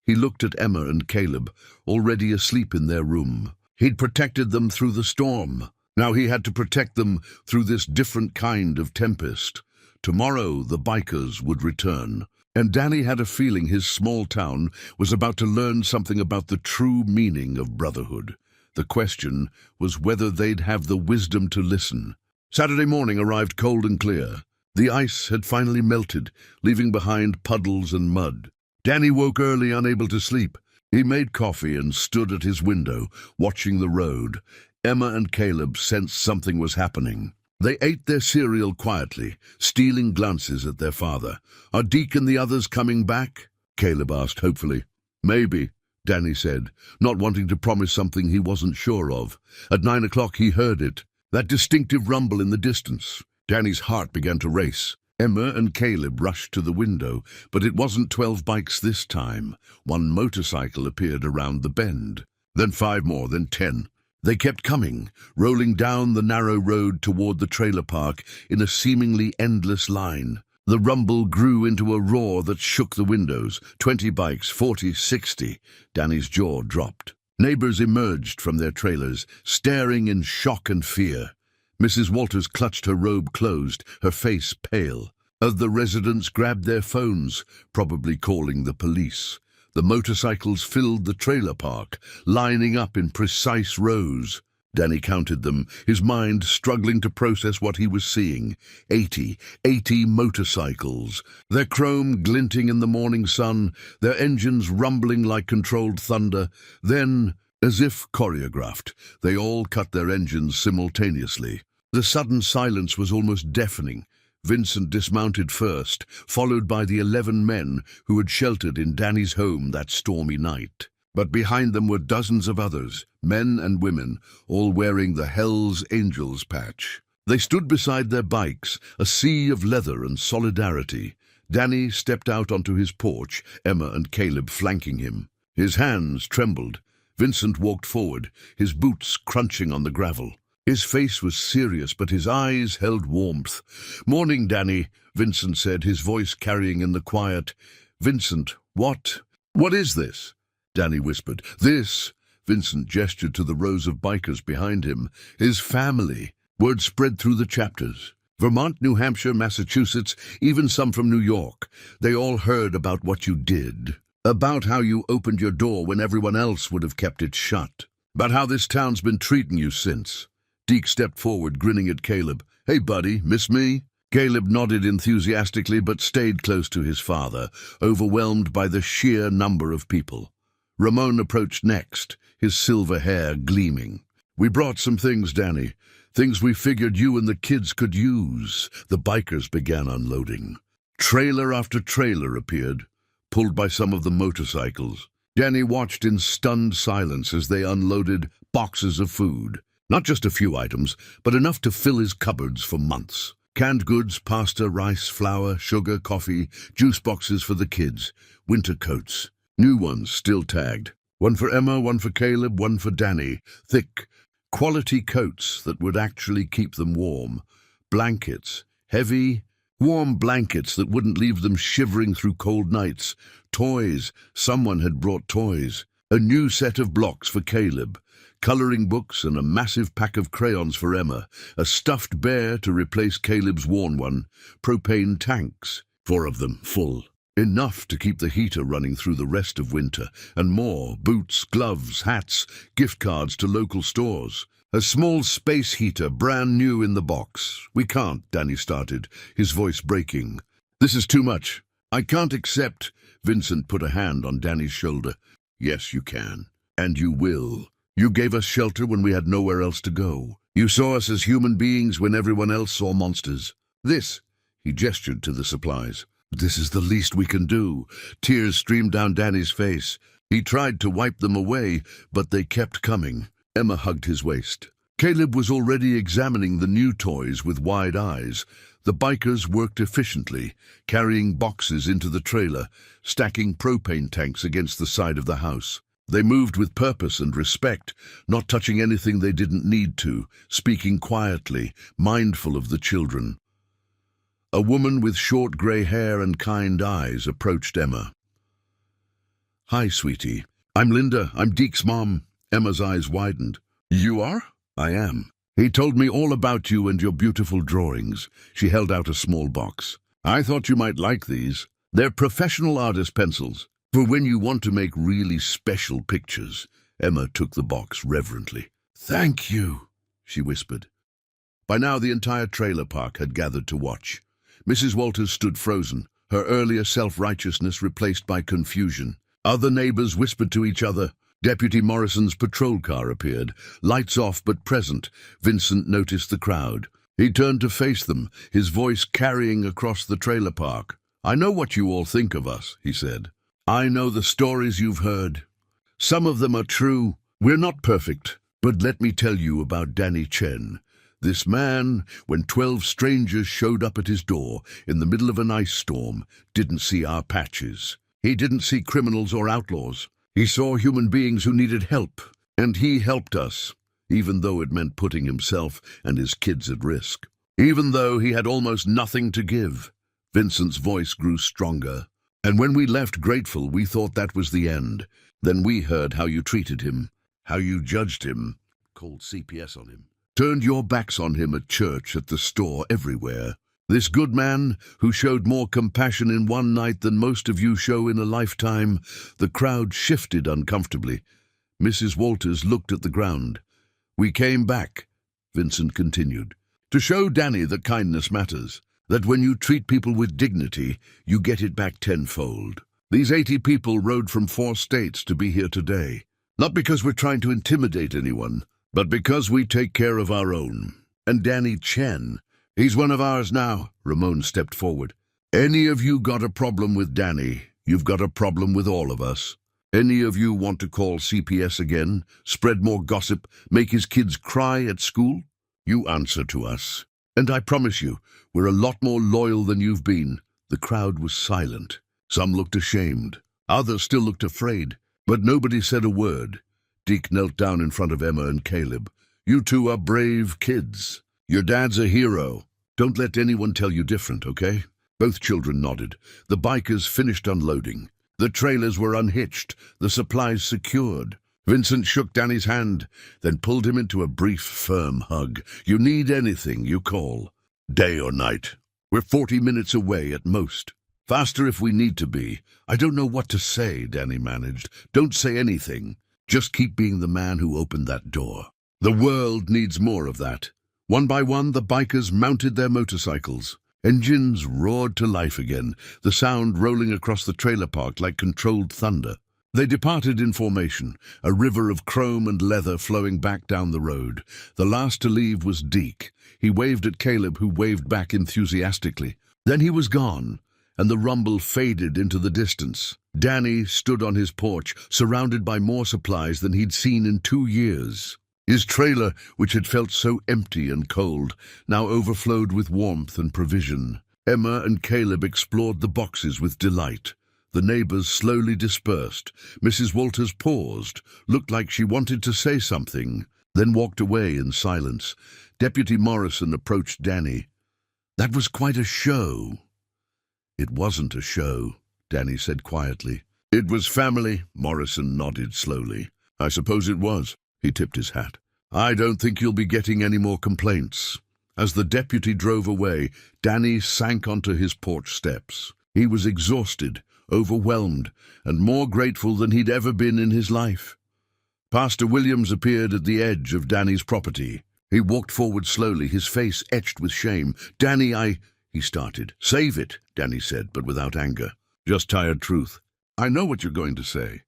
He looked at Emma and Caleb, already asleep in their room. He'd protected them through the storm. Now he had to protect them through this different kind of tempest. Tomorrow the bikers would return. And Danny had a feeling his small town was about to learn something about the true meaning of brotherhood. The question was whether they'd have the wisdom to listen. Saturday morning arrived cold and clear. The ice had finally melted, leaving behind puddles and mud. Danny woke early, unable to sleep. He made coffee and stood at his window, watching the road. Emma and Caleb sensed something was happening. They ate their cereal quietly, stealing glances at their father. "Are Deke and the others coming back?" Caleb asked hopefully. "Maybe," Danny said, not wanting to promise something he wasn't sure of. At 9 o'clock he heard it. That distinctive rumble in the distance. Danny's heart began to race. Emma and Caleb rushed to the window, but it wasn't 12 bikes this time. One motorcycle appeared around the bend. Then 5 more, then 10. They kept coming, rolling down the narrow road toward the trailer park in a seemingly endless line. The rumble grew into a roar that shook the windows. 20 bikes, 40, 60. Danny's jaw dropped. Neighbors emerged from their trailers, staring in shock and fear. Mrs. Walters clutched her robe closed, her face pale. Other residents grabbed their phones, probably calling the police. The motorcycles filled the trailer park, lining up in precise rows. Danny counted them, his mind struggling to process what he was seeing. 80 motorcycles, their chrome glinting in the morning sun, their engines rumbling like controlled thunder. Then, as if choreographed, they all cut their engines simultaneously. The sudden silence was almost deafening. Vincent dismounted first, followed by the 11 men who had sheltered in Danny's home that stormy night. But behind them were dozens of others, men and women, all wearing the Hell's Angels patch. They stood beside their bikes, a sea of leather and solidarity. Danny stepped out onto his porch, Emma and Caleb flanking him. His hands trembled. Vincent walked forward, his boots crunching on the gravel. His face was serious, but his eyes held warmth. "Morning, Danny," Vincent said, his voice carrying in the quiet. "Vincent, what is this?" Danny whispered. "This," Vincent gestured to the rows of bikers behind him, "is family." Word spread through the chapters. Vermont, New Hampshire, Massachusetts, even some from New York. They all heard about what you did. About how you opened your door when everyone else would have kept it shut. About how this town's been treating you since. Deke stepped forward, grinning at Caleb. "Hey, buddy, miss me?" Caleb nodded enthusiastically but stayed close to his father, overwhelmed by the sheer number of people. Ramon approached next, his silver hair gleaming. "We brought some things, Danny. Things we figured you and the kids could use." The bikers began unloading. Trailer after trailer appeared, pulled by some of the motorcycles. Danny watched in stunned silence as they unloaded boxes of food. Not just a few items, but enough to fill his cupboards for months. Canned goods, pasta, rice, flour, sugar, coffee, juice boxes for the kids, winter coats. New ones still tagged. One for Emma, one for Caleb, one for Danny. Thick, quality coats that would actually keep them warm. Blankets, heavy, warm blankets that wouldn't leave them shivering through cold nights. Toys, someone had brought toys. A new set of blocks for Caleb. Coloring books and a massive pack of crayons for Emma. A stuffed bear to replace Caleb's worn one. Propane tanks, 4 of them full. Enough to keep the heater running through the rest of winter, and more: boots, gloves, hats, gift cards to local stores. A small space heater, brand new in the box. "We can't," Danny started, his voice breaking. "This is too much. I can't accept." Vincent put a hand on Danny's shoulder. "Yes, you can. And you will. You gave us shelter when we had nowhere else to go. You saw us as human beings when everyone else saw monsters. This," he gestured to the supplies, "this is the least we can do." Tears streamed down Danny's face. He tried to wipe them away, but they kept coming. Emma hugged his waist. Caleb was already examining the new toys with wide eyes. The bikers worked efficiently, carrying boxes into the trailer, stacking propane tanks against the side of the house. They moved with purpose and respect, not touching anything they didn't need to, speaking quietly, mindful of the children. A woman with short grey hair and kind eyes approached Emma. "Hi, sweetie. I'm Linda. I'm Deke's mom." Emma's eyes widened. "You are?" "I am. He told me all about you and your beautiful drawings." She held out a small box. "I thought you might like these. They're professional artist pencils, for when you want to make really special pictures." Emma took the box reverently. "Thank you," she whispered. By now the entire trailer park had gathered to watch. Mrs. Walters stood frozen, her earlier self-righteousness replaced by confusion. Other neighbors whispered to each other. Deputy Morrison's patrol car appeared, lights off but present. Vincent noticed the crowd. He turned to face them, his voice carrying across the trailer park. "I know what you all think of us," he said. "I know the stories you've heard. Some of them are true. We're not perfect, but let me tell you about Danny Chen. This man, when 12 strangers showed up at his door in the middle of an ice storm, didn't see our patches. He didn't see criminals or outlaws. He saw human beings who needed help, and he helped us, even though it meant putting himself and his kids at risk. Even though he had almost nothing to give." Vincent's voice grew stronger. "And when we left grateful, we thought that was the end. Then we heard how you treated him, how you judged him, called CPS on him, turned your backs on him at church, at the store, everywhere. This good man, who showed more compassion in one night than most of you show in a lifetime." The crowd shifted uncomfortably. Mrs. Walters looked at the ground. "We came back," Vincent continued, "to show Danny that kindness matters, that when you treat people with dignity, you get it back tenfold. These 80 people rode from 4 states to be here today, not because we're trying to intimidate anyone, but because we take care of our own. And Danny Chen, he's one of ours now." Ramon stepped forward. "Any of you got a problem with Danny, you've got a problem with all of us. Any of you want to call CPS again, spread more gossip, make his kids cry at school? You answer to us. And I promise you, we're a lot more loyal than you've been." The crowd was silent. Some looked ashamed. Others still looked afraid. But nobody said a word. Deke knelt down in front of Emma and Caleb. "You two are brave kids. Your dad's a hero. Don't let anyone tell you different, okay?" Both children nodded. The bikers finished unloading. The trailers were unhitched, the supplies secured. Vincent shook Danny's hand, then pulled him into a brief, firm hug. "You need anything, you call. Day or night. We're 40 minutes away at most. Faster if we need to be." "I don't know what to say," Danny managed. "Don't say anything. Just keep being the man who opened that door. The world needs more of that." One by one, the bikers mounted their motorcycles. Engines roared to life again, the sound rolling across the trailer park like controlled thunder. They departed in formation, a river of chrome and leather flowing back down the road. The last to leave was Deke. He waved at Caleb, who waved back enthusiastically. Then he was gone, and the rumble faded into the distance. Danny stood on his porch, surrounded by more supplies than he'd seen in 2 years. His trailer, which had felt so empty and cold, now overflowed with warmth and provision. Emma and Caleb explored the boxes with delight. The neighbors slowly dispersed. Mrs. Walters paused, looked like she wanted to say something, then walked away in silence. Deputy Morrison approached Danny. "That was quite a show." "It wasn't a show," Danny said quietly. "It was family," Morrison nodded slowly. "I suppose it was." He tipped his hat. "I don't think you'll be getting any more complaints." As the deputy drove away, Danny sank onto his porch steps. He was exhausted, overwhelmed, and more grateful than he'd ever been in his life. Pastor Williams appeared at the edge of Danny's property. He walked forward slowly, his face etched with shame. "Danny, he started. "Save it," Danny said, but without anger. Just tired truth. "I know what you're going to say.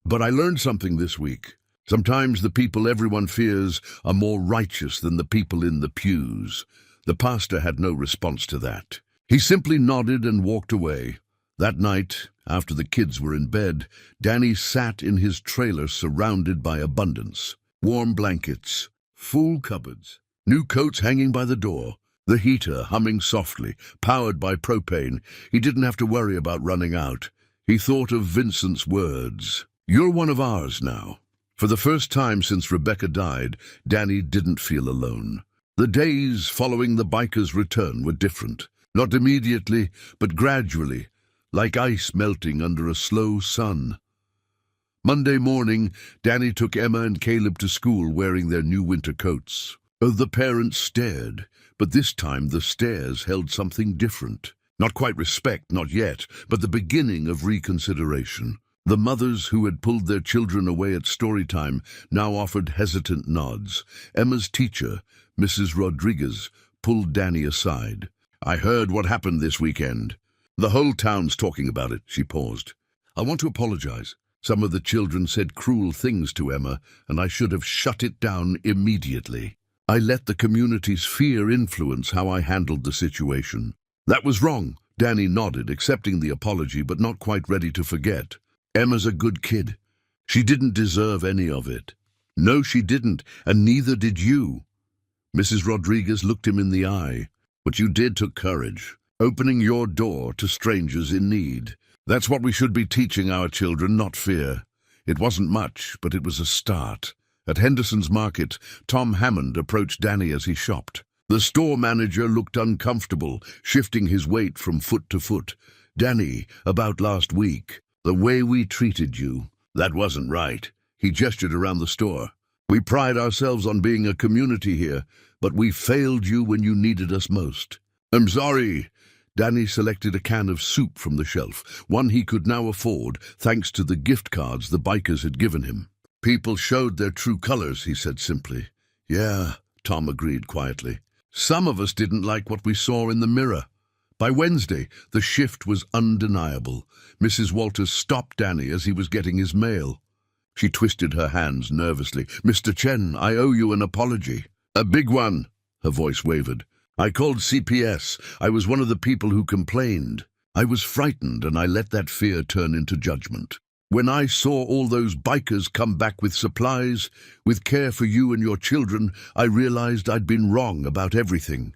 But I learned something this week. Sometimes the people everyone fears are more righteous than the people in the pews." The pastor had no response to that. He simply nodded and walked away. That night, after the kids were in bed, Danny sat in his trailer surrounded by abundance. Warm blankets, full cupboards, new coats hanging by the door, the heater humming softly, powered by propane. He didn't have to worry about running out. He thought of Vincent's words. "You're one of ours now." For the first time since Rebecca died, Danny didn't feel alone. The days following the bikers' return were different. Not immediately, but gradually, like ice melting under a slow sun. Monday morning, Danny took Emma and Caleb to school wearing their new winter coats. The parents stared, but this time the stares held something different. Not quite respect, not yet, but the beginning of reconsideration. The mothers who had pulled their children away at story time now offered hesitant nods. Emma's teacher, Mrs. Rodriguez, pulled Danny aside. "I heard what happened this weekend. The whole town's talking about it." She paused. "I want to apologize. Some of the children said cruel things to Emma, and I should have shut it down immediately. I let the community's fear influence how I handled the situation." "That was wrong." Danny nodded, accepting the apology, but not quite ready to forget. "Emma's a good kid. She didn't deserve any of it." "No, she didn't, and neither did you." Mrs. Rodriguez looked him in the eye. "What you did took courage, opening your door to strangers in need. That's what we should be teaching our children, not fear." It wasn't much, but it was a start. At Henderson's Market, Tom Hammond approached Danny as he shopped. The store manager looked uncomfortable, shifting his weight from foot to foot. "Danny, about last week, the way we treated you, that wasn't right." He gestured around the store. "We pride ourselves on being a community here, but we failed you when you needed us most." "I'm sorry." Danny selected a can of soup from the shelf, one he could now afford thanks to the gift cards the bikers had given him. "People showed their true colors," he said simply. "Yeah," Tom agreed quietly. "Some of us didn't like what we saw in the mirror." By Wednesday, the shift was undeniable. Mrs. Walters stopped Danny as he was getting his mail. She twisted her hands nervously. "Mr. Chen, I owe you an apology." "A big one." Her voice wavered. "I called CPS. I was one of the people who complained. I was frightened, and I let that fear turn into judgment. When I saw all those bikers come back with supplies, with care for you and your children, I realized I'd been wrong about everything."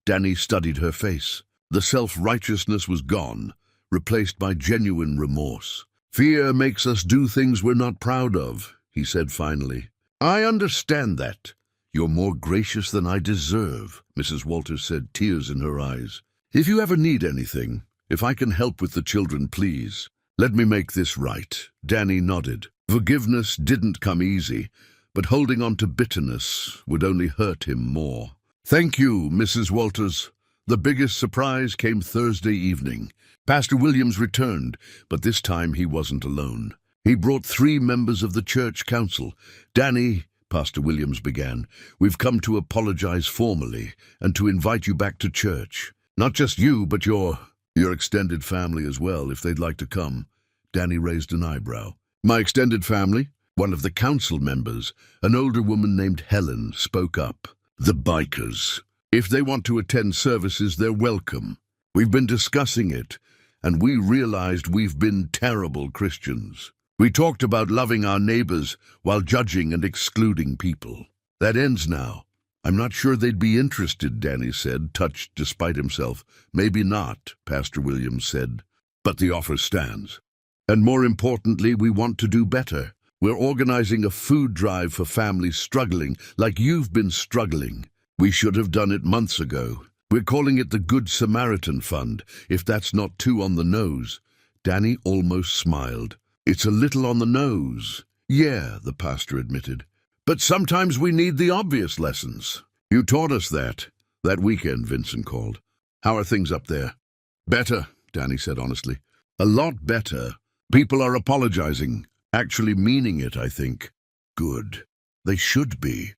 Danny studied her face. The self-righteousness was gone, replaced by genuine remorse. "Fear makes us do things we're not proud of," he said finally. "I understand that. You're more gracious than I deserve," Mrs. Walters said, tears in her eyes. "If you ever need anything, if I can help with the children, please. Let me make this right." Danny nodded. Forgiveness didn't come easy, but holding on to bitterness would only hurt him more. "Thank you, Mrs. Walters." The biggest surprise came Thursday evening. Pastor Williams returned, but this time he wasn't alone. He brought 3 members of the church council. "Danny," Pastor Williams began, "we've come to apologize formally and to invite you back to church. Not just you, but your extended family as well, if they'd like to come." Danny raised an eyebrow. "My extended family?" One of the council members, an older woman named Helen, spoke up. "The bikers. If they want to attend services, they're welcome. We've been discussing it, and we realized we've been terrible Christians. We talked about loving our neighbors while judging and excluding people. That ends now." "I'm not sure they'd be interested," Danny said, touched despite himself. "Maybe not," Pastor Williams said, "but the offer stands. And more importantly, we want to do better. We're organizing a food drive for families struggling, like you've been struggling. We should have done it months ago. We're calling it the Good Samaritan Fund, if that's not too on the nose." Danny almost smiled. "It's a little on the nose." "Yeah," the pastor admitted. "But sometimes we need the obvious lessons." "You taught us that weekend," Vincent called. "How are things up there?" "Better," Danny said honestly. A lot better. People are apologizing. Actually meaning it, I think. Good. They should be.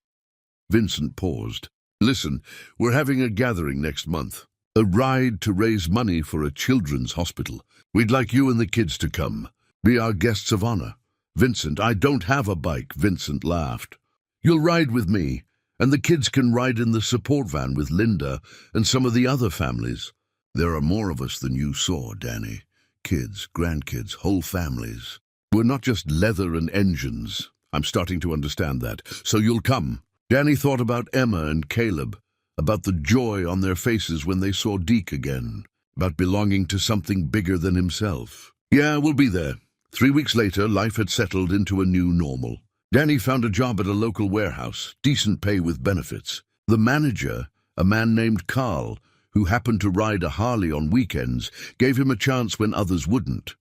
Vincent paused. Listen, we're having a gathering next month. A ride to raise money for a children's hospital. We'd like you and the kids to come. Be our guests of honor. Vincent, I don't have a bike, Vincent laughed. You'll ride with me, and the kids can ride in the support van with Linda and some of the other families. There are more of us than you saw, Danny. Kids, grandkids, whole families. We're not just leather and engines. I'm starting to understand that. So you'll come. Danny thought about Emma and Caleb, about the joy on their faces when they saw Deke again, about belonging to something bigger than himself. Yeah, we'll be there. 3 weeks later, life had settled into a new normal. Danny found a job at a local warehouse, decent pay with benefits. The manager, a man named Carl, who happened to ride a Harley on weekends, gave him a chance when others wouldn't.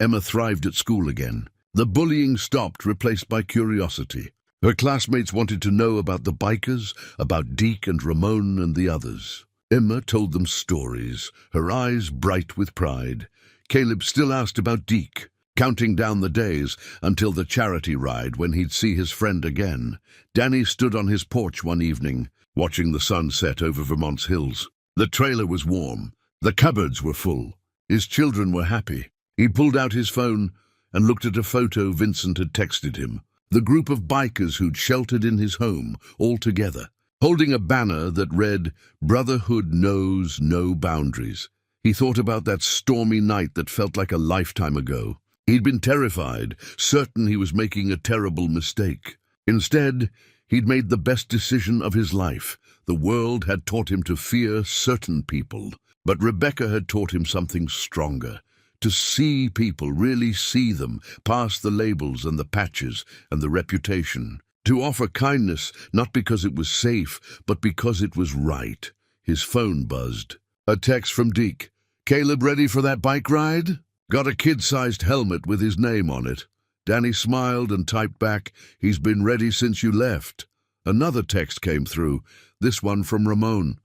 Emma thrived at school again. The bullying stopped, replaced by curiosity. Her classmates wanted to know about the bikers, about Deke and Ramon and the others. Emma told them stories, her eyes bright with pride. Caleb still asked about Deke, counting down the days until the charity ride when he'd see his friend again. Danny stood on his porch one evening, watching the sun set over Vermont's hills. The trailer was warm. The cupboards were full. His children were happy. He pulled out his phone and looked at a photo Vincent had texted him. The group of bikers who'd sheltered in his home, all together, holding a banner that read, "Brotherhood knows no boundaries." He thought about that stormy night that felt like a lifetime ago. He'd been terrified, certain he was making a terrible mistake. Instead, he'd made the best decision of his life. The world had taught him to fear certain people, but Rebecca had taught him something stronger. To see people, really see them, past the labels and the patches and the reputation. To offer kindness, not because it was safe, but because it was right. His phone buzzed. A text from Deke. "Caleb ready for that bike ride? Got a kid-sized helmet with his name on it." Danny smiled and typed back, "He's been ready since you left." Another text came through, this one from Ramon.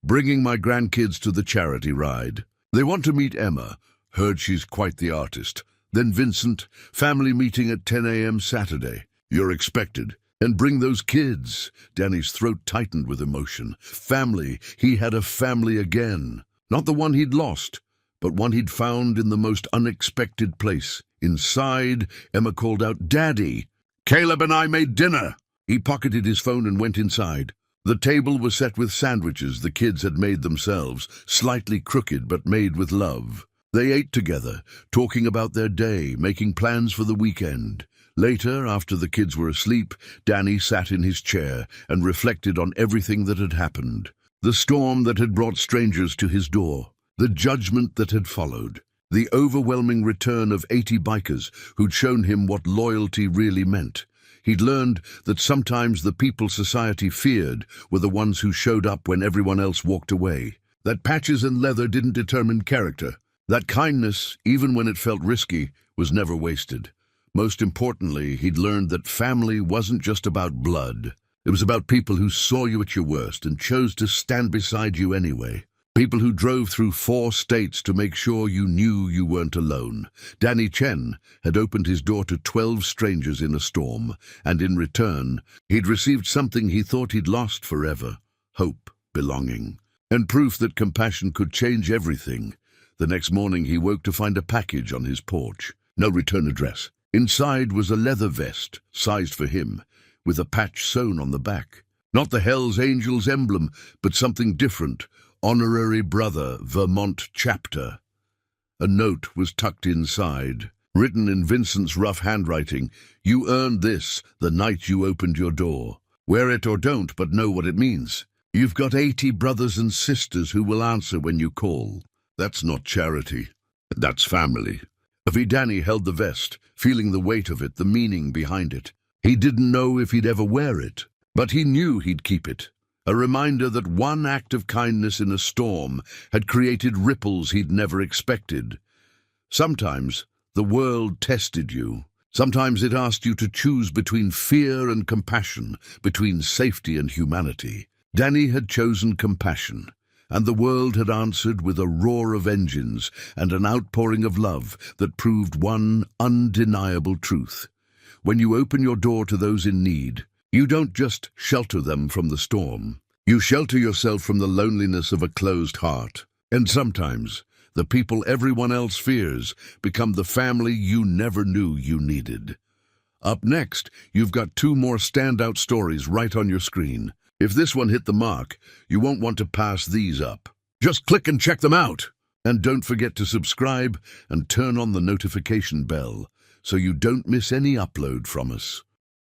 "Bringing my grandkids to the charity ride. They want to meet Emma. Heard she's quite the artist." Then Vincent, "Family meeting at 10 a.m. Saturday. You're expected. And bring those kids." Danny's throat tightened with emotion. Family. He had a family again. Not the one he'd lost, but one he'd found in the most unexpected place. Inside, Emma called out, "Daddy, Caleb and I made dinner." He pocketed his phone and went inside. The table was set with sandwiches the kids had made themselves, slightly crooked but made with love. They ate together, talking about their day, making plans for the weekend. Later, after the kids were asleep, Danny sat in his chair and reflected on everything that had happened. The storm that had brought strangers to his door, the judgment that had followed, the overwhelming return of 80 bikers who'd shown him what loyalty really meant. He'd learned that sometimes the people society feared were the ones who showed up when everyone else walked away. That patches and leather didn't determine character. That kindness, even when it felt risky, was never wasted. Most importantly, he'd learned that family wasn't just about blood. It was about people who saw you at your worst and chose to stand beside you anyway. People who drove through 4 states to make sure you knew you weren't alone. Danny Chen had opened his door to 12 strangers in a storm, and in return, he'd received something he thought he'd lost forever: hope, belonging, and proof that compassion could change everything. The next morning he woke to find a package on his porch. No return address. Inside was a leather vest, sized for him, with a patch sewn on the back. Not the Hells Angels emblem, but something different. Honorary Brother, Vermont Chapter. A note was tucked inside, written in Vincent's rough handwriting. "You earned this the night you opened your door. Wear it or don't, but know what it means. You've got 80 brothers and sisters who will answer when you call." That's not charity. That's family. Danny held the vest, feeling the weight of it, the meaning behind it. He didn't know if he'd ever wear it, but he knew he'd keep it. A reminder that one act of kindness in a storm had created ripples he'd never expected. Sometimes the world tested you. Sometimes it asked you to choose between fear and compassion, between safety and humanity. Danny had chosen compassion, And the world had answered with a roar of engines and an outpouring of love that proved one undeniable truth. When you open your door to those in need, you don't just shelter them from the storm. You shelter yourself from the loneliness of a closed heart. And sometimes, the people everyone else fears become the family you never knew you needed. Up next, you've got two more standout stories right on your screen. If this one hit the mark, you won't want to pass these up. Just click and check them out. And don't forget to subscribe and turn on the notification bell so you don't miss any upload from us.